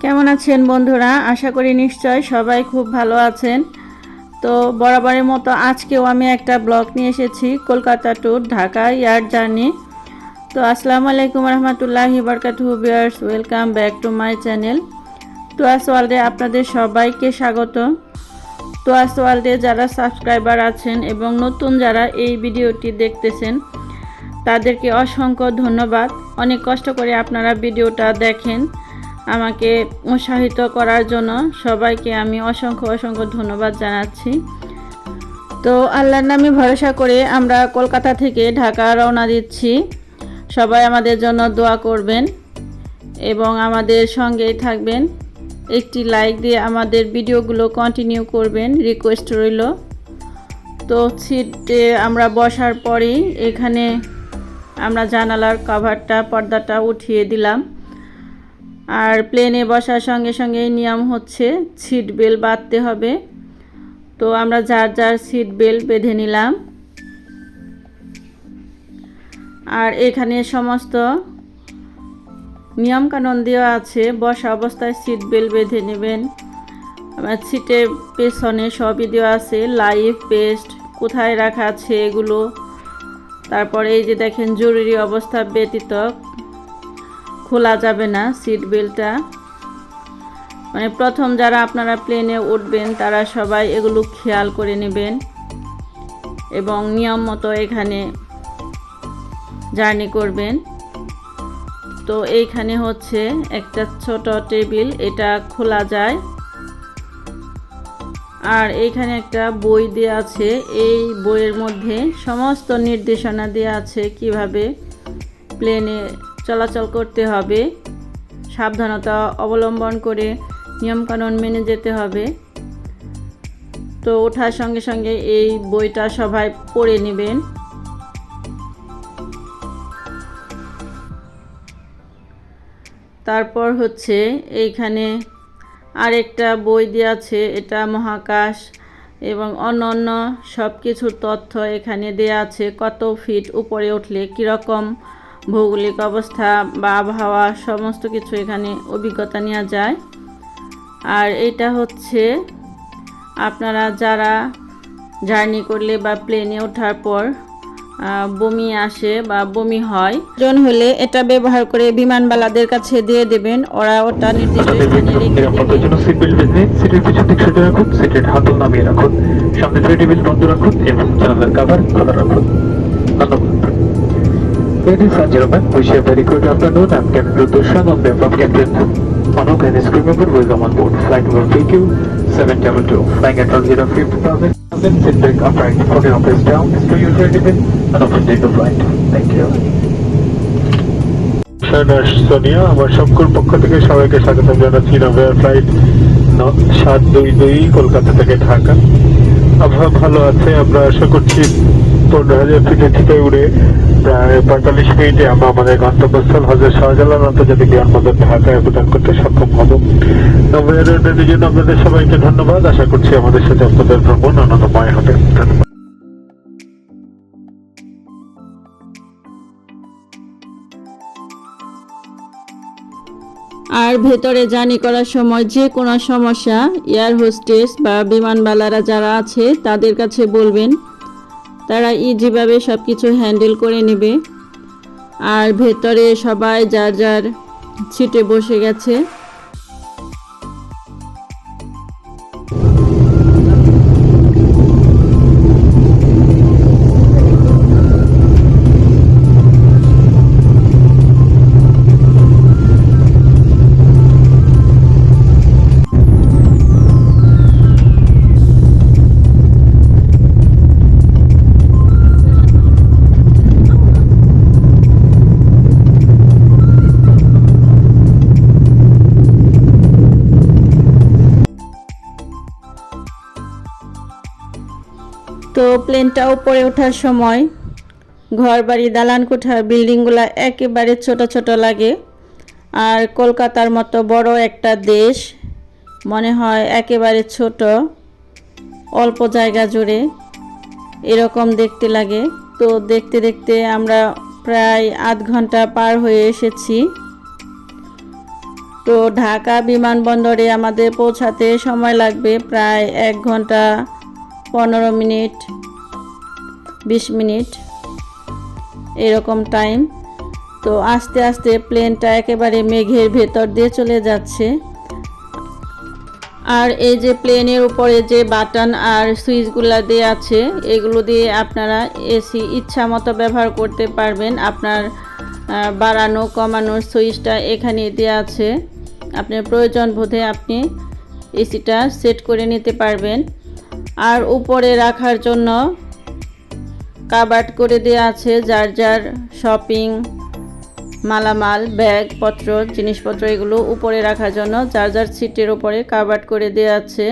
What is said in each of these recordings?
কেমন আছেন বন্ধুরা? আশা করি নিশ্চয় সবাই খুব ভালো আছেন। তো বরাবরের মতো আজকেও আমি একটা ব্লগ নিয়ে এসেছি, Kolkata to Dhaka air journey. তো আসসালামু আলাইকুম রহমতুল্লাহি বারাকাতুহু viewers, welcome back to my channel টুয়াস ওয়ার্ল্ডে আপনাদের সবাইকে স্বাগত। টুয়াস ওয়ার্ল্ডে যারা সাবস্ক্রাইবার আছেন এবং নতুন যারা এই ভিডিওটি দেখতেছেন তাদেরকে অসংখ্য ধন্যবাদ। অনেক কষ্ট করে আপনারা ভিডিওটা দেখেন, আমাকে উৎসাহিত করার জন্য সবাইকে আমি অসংখ্য ধন্যবাদ জানাচ্ছি। তো আল্লাহর নামে ভরসা করে আমরা কলকাতা থেকে ঢাকা রওনা দিচ্ছি। সবাই আমাদের জন্য দোয়া করবেন এবং আমাদের সঙ্গেই থাকবেন। একটি লাইক দিয়ে আমাদের ভিডিওগুলো কন্টিনিউ করবেন, রিকোয়েস্ট রইল। তো সিটে আমরা বসার পরেই এখানে আমরা জানালার কভারটা, পর্দাটা উঠিয়ে দিলাম। আর প্লেনে বসার সঙ্গে সঙ্গে নিয়ম হচ্ছে সিট বেল্ট বাঁধতে হবে। তো আমরা যার যার সিট বেল্ট বেঁধে নিলাম। আর এখানে সমস্ত নিয়মকানুন দেওয়া আছে, বসা অবস্থায় সিট বেল্ট বেঁধে নেবেন। সিটের পেছনে সবই দেওয়া আছে, লাইফ বেস্ট কোথায় রাখা আছে এগুলো। তারপরে এই যে দেখেন, জরুরি অবস্থা ব্যতীত খোলা যাবে না সিট বেল্টটা। মানে প্রথম যারা আপনারা প্লেনে উঠবেন তারা সবাই এগুলো খেয়াল করে নেবেন এবং নিয়ম মতো এখানে জার্নি করবেন। তো এইখানে হচ্ছে একটা ছোট টেবিল, এটা খোলা যায়। আর এইখানে একটা বই দেওয়া আছে, এই বইয়ের মধ্যে সমস্ত নির্দেশনা দেওয়া আছে কিভাবে প্লেনে চলাচল করতে হবে, সাবধানতা অবলম্বন করে নিয়মকানুন মেনে যেতে হবে। তো ওঠার সঙ্গে সঙ্গে এই বইটা সবাই পড়ে নেবেন। তারপর হচ্ছে এইখানে আরেকটা বই দেওয়া আছে, এটা মহাকাশ এবং অন্যান্য সব কিছুর তথ্য এখানে দেওয়া আছে। কত ফিট উপরে উঠলে কীরকম ভৌগোলিক অবস্থা বা আবহাওয়া সমস্ত কিছু এখানে অভিজ্ঞতা নেওয়া যায়। আর এটা হচ্ছে আপনারা যারা জার্নি করলে বা প্লেনে ওঠার পর বমি আসে বা বমি হয়, জন হলে এটা ব্যবহার করে বিমানবালাদের কাছে দিয়ে দেবেন, ওরা ওটা নির্দিষ্ট স্থানে রেখে দেবে। জন্য সিট বেল্ট বেঁধে সিটের পিছন দিক সোজা রাখুন, সিটের হাতল নামিয়ে রাখুন, সামনে ট্রে টেবিল বন্ধ রাখুন এবং জানালার কভার খোলা রাখুন। ধন্যবাদ। Ladies and gentlemen, wish you a very good afternoon. I'm Captain Rutushan on behalf of Captain Anok and his crew member. Welcome on board flight number PQ722, flying at 050,000. Sit back upright, put your face down, secure your tray table, and open take the flight. Thank you. Sonia, আমার সকল পক্ষ থেকে সবাইকে স্বাগত জানাচ্ছি নভেয়ার flight 722 Kolkata থেকে ঢাকা। আবহাওয়া ভালো আছে, আমরা আশা করছি 15,000 ফিটের থেকে উড়ে প্রায় 45 মিনিটে আমরা আমাদের গন্তব্যস্থল হযরত শাহজালাল আন্তর্জাতিক বিমানবন্দর ঢাকায় অবতরণ করতে সক্ষম হব। নভেয়ার উড়ানের জন্য আপনাদের সবাইকে ধন্যবাদ। আশা করছি আমাদের সাথে আপনাদের ভ্রমণ আনন্দময় হবে। ধন্যবাদ। আর ভেতরে জার্নি করার সময় যে কোনো সমস্যা এয়ার হোস্টেস বা বিমানবালারা যারা আছে তাদের কাছে বলবেন, তারা ইজিভাবে সব কিছু হ্যান্ডেল করে নেবে। আর ভেতরে সবাই যার যার সিটে বসে গেছে। তো প্লেনটা উপরে ওঠার সময় ঘর বাড়ি, দালান কোঠা, বিল্ডিংগুলো একেবারে ছোট ছোট লাগে। আর কলকাতার মতো বড় একটা দেশ মনে হয় একেবারে ছোট, অল্প জায়গা জুড়ে এরকম দেখতে লাগে। তো দেখতে দেখতে আমরা প্রায় আধ ঘন্টা পার হয়ে এসেছি। তো তো ঢাকা বিমানবন্দরে আমাদের পৌঁছাতে সময় লাগবে প্রায় 1 ঘন্টা 15 মিনিট 20 মিনিট এরকম টাইম। তো আস্তে আস্তে প্লেনটা একেবারে মেঘের ভেতর দিয়ে চলে যাচ্ছে। আর এই যে প্লেনের উপরে যে বাটন আর সুইচগুলো দেওয়া আছে, এগুলো দিয়ে আপনারা এসি ইচ্ছা মতো ব্যবহার করতে পারবেন। আপনার বাড়ানো কমানোর সুইচটা এখানে দেওয়া আছে, আপনার প্রয়োজন বোধে আপনি এসিটা সেট করে নিতে পারবেন। আর উপরে রাখার জন্য কাবার্ড করে দেওয়া আছে, যার যার শপিং মালামাল ব্যাগপত্র জিনিসপত্র এগুলো উপরে রাখার জন্য যার যার সিটের উপরে কাবার্ড করে দেওয়া আছে।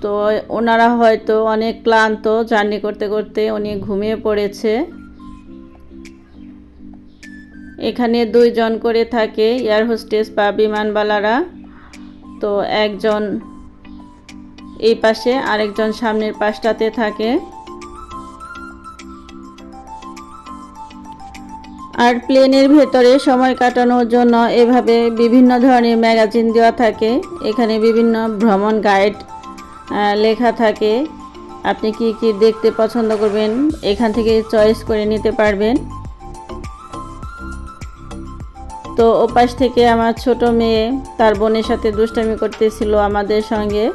তো ওনারা হয়তো অনেক ক্লান্ত, জার্নি করতে করতে উনি ঘুমিয়ে পড়েছে। এখানে 2 জন করে থাকে এয়ার হোস্টেস বা বিমানবালারা। তো একজন এই পাশে আরেকজন সামনের পাশটাতে থাকে। আর প্লেনের ভেতরে সময় কাটানোর জন্য এভাবে বিভিন্ন ধরনের ম্যাগাজিন দেওয়া থাকে। এখানে বিভিন্ন ভ্রমণ গাইড লেখা থাকে, আপনি কি কি দেখতে পছন্দ করবেন এখান থেকে চয়েস করে নিতে পারবেন। তো ওপাশ থেকে আমার ছোট মেয়ে তার বোনের সাথে দুষ্টামি করতেছিল আমাদের সঙ্গে।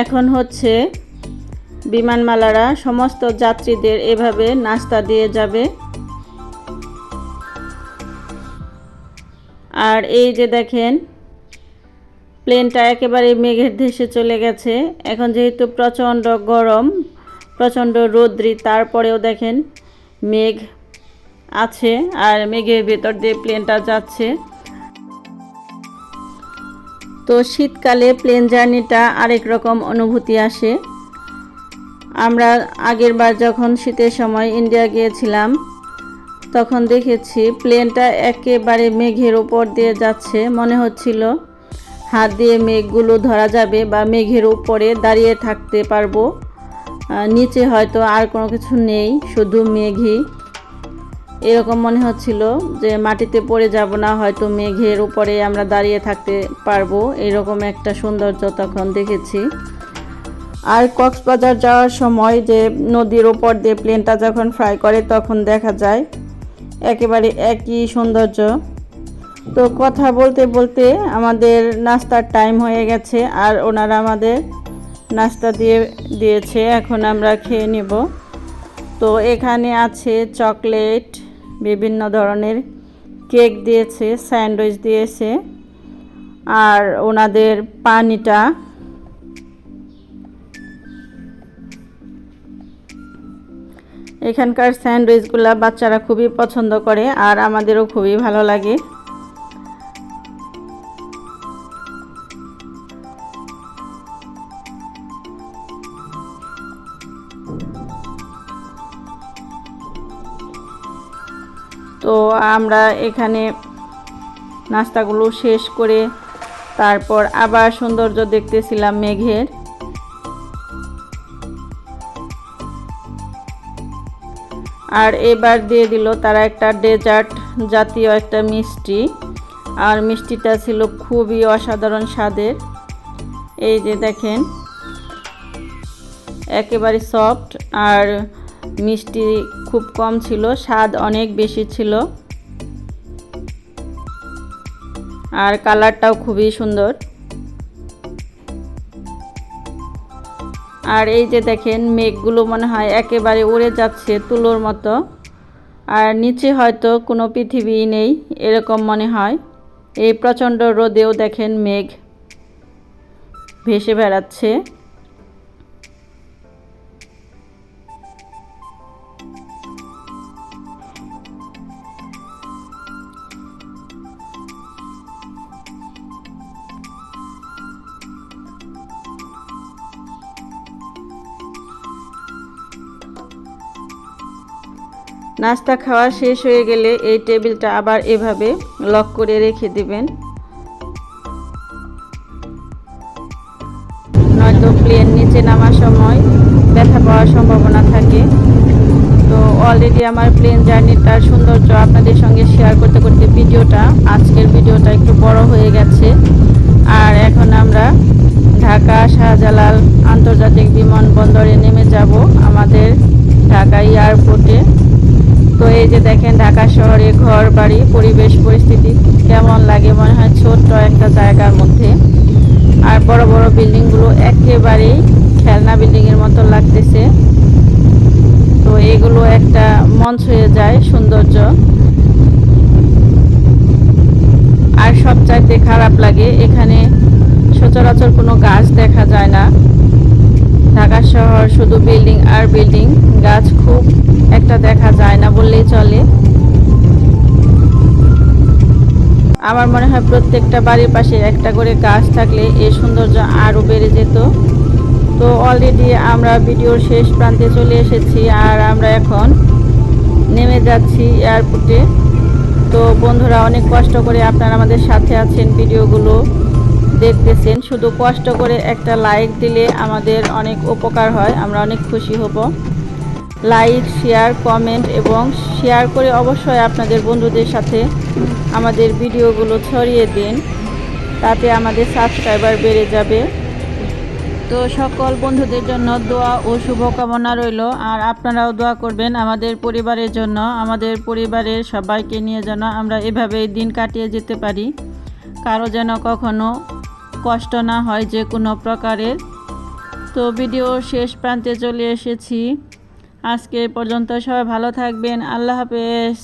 এখন হচ্ছে বিমানমালারা সমস্ত যাত্রীদের এভাবে নাস্তা দিয়ে যাবে। আর এই যে দেখেন প্লেনটা একেবারে মেঘের দেশে চলে গেছে। এখন যেহেতু প্রচণ্ড গরম, প্রচণ্ড রৌদ্রি, তারপরেও দেখেন মেঘ আছে আর মেঘের ভেতর দিয়ে প্লেনটা যাচ্ছে। তো শীতকালে প্লেন জার্নিটা আরেক রকম অনুভূতি আসে। আমরা আগের বার যখন শীতের সময় ইন্ডিয়া গিয়েছিলাম তখন দেখেছি প্লেনটা একেবারে মেঘের উপর দিয়ে যাচ্ছে, মনে হচ্ছিল হাত দিয়ে মেঘগুলো ধরা যাবে বা মেঘের উপরে দাঁড়িয়ে থাকতে পারবো, নিচে হয়তো আর কোনো কিছু নেই, শুধু মেঘই। এরকম মনে হচ্ছিল যে মাটিতে পড়ে যাব না, হয়তো মেঘের উপরে আমরা দাঁড়িয়ে থাকতে পারবো, এরকম একটা সৌন্দর্য তখন দেখেছি। আর কক্সবাজার যাওয়ার সময় যে নদীর উপর দিয়ে প্লেনটা যখন ফ্লাই করে তখন দেখা যায় একেবারে একই সৌন্দর্য। তো কথা বলতে বলতে আমাদের নাস্তার টাইম হয়ে গেছে আর ওনারা আমাদের নাস্তা দিয়েছে, এখন আমরা খেয়ে নেব। তো এখানে আছে চকলেট, বিভিন্ন ধরনের কেক দিয়েছে, স্যান্ডউইচ দিয়েছে আর ওনাদের পানিটা। এখানকার স্যান্ডউইচগুলো বাচ্চারা খুবই পছন্দ করে আর আমাদেরও খুবই ভালো লাগে। তো আমরা এখানে নাস্তাগুলো শেষ করে তারপর আবার সৌন্দর্য দেখতেছিলাম মেঘের। আর এবার দিয়ে দিল তারা একটা ডেজার্ট জাতীয় একটা মিষ্টি, আর মিষ্টিটা ছিল খুবই অসাধারণ স্বাদের। এই যে দেখেন একেবারে সফট আর মিষ্টি খুব কম ছিল, স্বাদ অনেক বেশি ছিল আর কালারটাও খুবই সুন্দর। আর এই যে দেখেন মেঘগুলো মনে হয় একেবারে উড়ে যাচ্ছে তুলোর মতো, আর নিচে হয়তো কোনো পৃথিবী নেই এরকম মনে হয়। এই প্রচণ্ড রোদেও দেখেন মেঘ ভেসে বেড়াচ্ছে। নাস্তা খাওয়া শেষ হয়ে গেলে এই টেবিলটা আবার এভাবে লক করে রেখে দিবেন, নয়তো প্লেন নিচে নামার সময় ব্যথা পাওয়ার সম্ভাবনা থাকে। তো অলরেডি আমার প্লেন জার্নিটার সৌন্দর্য আপনাদের সঙ্গে শেয়ার করতে করতে আজকের ভিডিওটা একটু বড় হয়ে গেছে। আর এখন আমরা ঢাকা শাহজালাল আন্তর্জাতিক বিমানবন্দরে নেমে যাব আমাদের ঢাকা এয়ারপোর্টে। তো এই যে দেখেন ঢাকা শহরে ঘর বাড়ি পরিবেশ পরিস্থিতি কেমন লাগে, মনে হয় ছোট্ট একটা জায়গার মধ্যে। আর বড় বড় বিল্ডিংগুলো একেবারেই খেলনা বিল্ডিংয়ের মতো লাগতেছে। তো এগুলো একটা মন ছুঁয়ে যায় সৌন্দর্য। আর সবচাইতে খারাপ লাগে এখানে সচরাচর কোনো গাছ দেখা যায় না। ঢাকা শহর শুধু বিল্ডিং আর বিল্ডিং, গাছ খুব একটা দেখা যায় না বললেই চলে। আমার মনে হয় প্রত্যেকটা বাড়ির পাশে একটা করে গাছ থাকলে এই সৌন্দর্য আরও বেড়ে যেত। তো অলরেডি আমরা ভিডিওর শেষ প্রান্তে চলে এসেছি আর আমরা এখন নেমে যাচ্ছি এয়ারপোর্টে। তো বন্ধুরা, অনেক কষ্ট করে আপনারা আমাদের সাথে আছেন, ভিডিওগুলো দেখতেছেন। শুধু কষ্ট করে একটা লাইক দিলে আমাদের অনেক উপকার হয়, আমরা অনেক খুশি হব। লাইক, শেয়ার, কমেন্ট এবং শেয়ার করে অবশ্যই আপনাদের বন্ধুদের সাথে আমাদের ভিডিওগুলো ছড়িয়ে দিন, তাতে আমাদের সাবস্ক্রাইবার বেড়ে যাবে। তো সকল বন্ধুদের জন্য দোয়া ও শুভকামনা রইল। আর আপনারাও দোয়া করবেন আমাদের পরিবারের জন্য, আমাদের পরিবারের সবাইকে নিয়ে যেন আমরা এভাবেই দিন কাটিয়ে যেতে পারি, কারো যেন কখনো কষ্ট না হয় যে কোনো প্রকারের। তো ভিডিও শেষ প্রান্তে চলে এসেছি। আজকে পর্যন্ত সবাই ভালো থাকবেন। আল্লাহ হাফেজ।